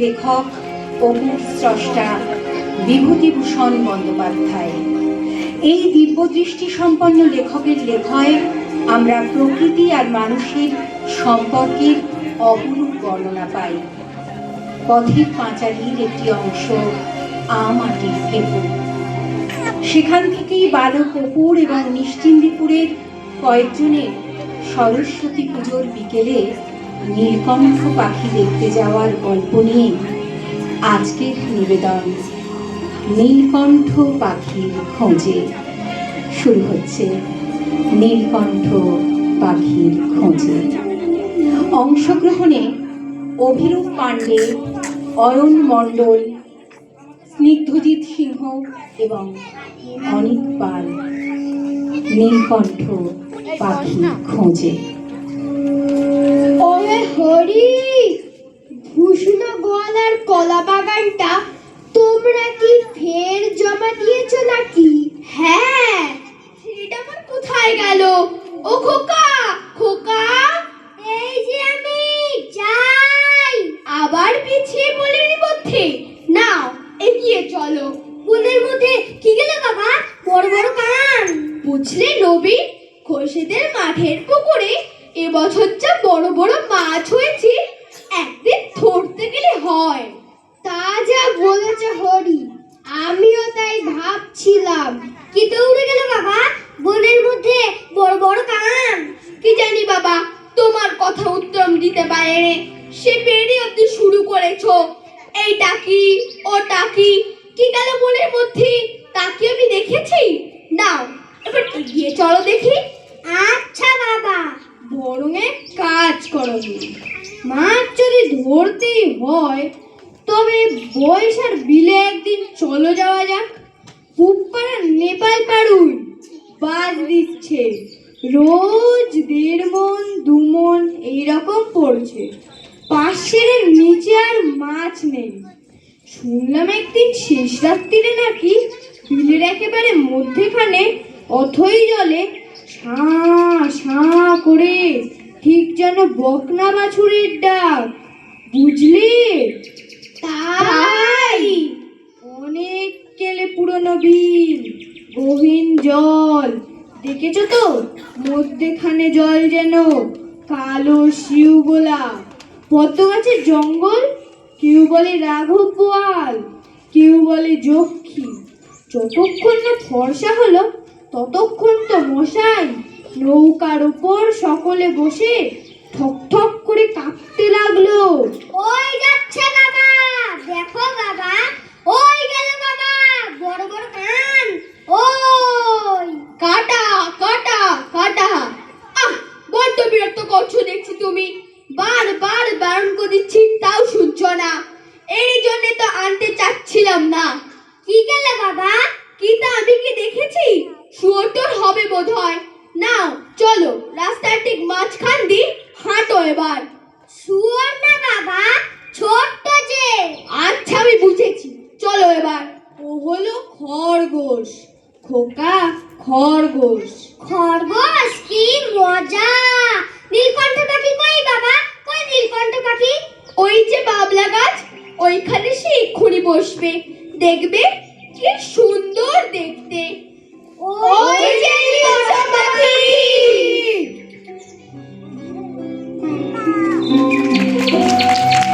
লেখক অপুর স্রষ্টা বিভূতিভূষণ বন্দ্যোপাধ্যায়। এই দিব্যদৃষ্টি সম্পন্ন লেখকের লেখায় আমরা প্রকৃতি আর মানুষের সম্পর্কের অপরূপ বর্ণনা পাই। পথের পাঁচালীর একটি অংশ আমাটির ফেপু। সেখান থেকেই বালক অপুর এবং নিশ্চিন্দিপুরের কয়েকজনের সরস্বতী পুজোর বিকেলে নীলকণ্ঠ পাখি দেখতে যাওয়ার গল্প নিয়ে আজকের নিবেদন নীলকণ্ঠ পাখির খোঁজে। শুরু হচ্ছে নীলকণ্ঠ পাখির খোঁজে। অংশগ্রহণে অভিরূপ পাণ্ডে, অয়ন মণ্ডল, স্নিগ্ধজিৎ সিংহ এবং অনিক পাল। নীলকণ্ঠ পাখির খোঁজে। ওরে হরি, ভূষণ গোয়ালার কলা বাগানটা তোমরা কি ফের জমা দিয়েছো নাকি? হ্যাঁ, সেটা আমার কোথায় গেল? ও খোকা, খোকা, এই যে আমি যাই। আবার পিছিয়ে বলের মধ্যে নাও, এগিয়ে চলো। বনের মধ্যে কি গেল বাবা? বড় বড় কান। বুঝলে নবীন, খোরশেদের মাঠের পুকুরে এবছর যা বড় বড় মাছ হয়েছে, একদিন ধরতে গেলে হয়। তা যা বলেছে হরি, আমিও তাই ভাবছিলাম। কি তো উড়ে গেল বাবা বনের মধ্যে বড় বড় কান? কি জানি বাবা, তোমার কথা উত্তম দিতে পারে রে। সে বেরি অব্দি শুরু করেছো, এইটা কি ওটা কি, কি গেল বনের মধ্যে তা কি আমি দেখেছি? নাও এবার এগিয়ে চলো দেখি। আচ্ছা বাবা। বরং এক কাজ করো, মাছ যদি ধরতেই হয় তবে বয়সার বিলে একদিন চলো যাওয়া যাক। পুপাড়া নেপাল পাড়ুই বাজ দিচ্ছে, রোজ 1.5 মণ 2 মণ এইরকম পড়ছে। 5 নিচে আর মাছ নেই। শুনলাম একদিন শেষ রাত্রিরে নাকি বিলের একেবারে মধ্যেখানে অথই জলে শাঁ শাঁ করে ঠিক যেন বকনা বাছুরের ডাক। বুঝলি? তাই অনেক কেলে পুরনো বিল, গহীন জল। দেখেছো তো মধ্যেখানে জল যেন কালো শিউগোলা, পদ্ম গাছের জঙ্গল। কেউ বলে রাঘব বোয়াল, কেউ বলে যক্ষী। যতক্ষণ না ফর্সা হলো ততক্ষণ তো মশাই নৌকার ওপর সকলে বসে ঠক ঠক করে কাঁপতে লাগলো। ওই যাচ্ছে বাবা, দেখো বাবা, ওই গেল বাবা বড় বড় কান। ওই কাটা কাটা কাটা। আহ, বড্ড বিরক্ত করছো দেখছি তুমি। বারবার বারণ করে দিচ্ছি তাও শুনছো না। এই জন্য তো আনতে চাচ্ছিলাম না। কি গেল বাবা? কি তা আমি কি দেখেছি? শুয়োর হবে বোধহয়। নাও চলো, রাস্তার ঠিক মাঝখান দিয়ে হাঁটো এবার। শুয়োর না বাবা, ছোট্ট যে। আচ্ছা আমি বুঝেছি, চলো এবার। ও হলো খরগোশ খোকা, খরগোশ। খরগোশ, কি মজা! নীলকণ্ঠ পাখি কই বাবা? কই নীলকণ্ঠ পাখি? ওই যে বাবলা গাছ, ওইখানে সে এক্ষুনি বসবে, দেখবে কি সুন্দর দেখতে। ওই যে নীলকণ্ঠ পাখি।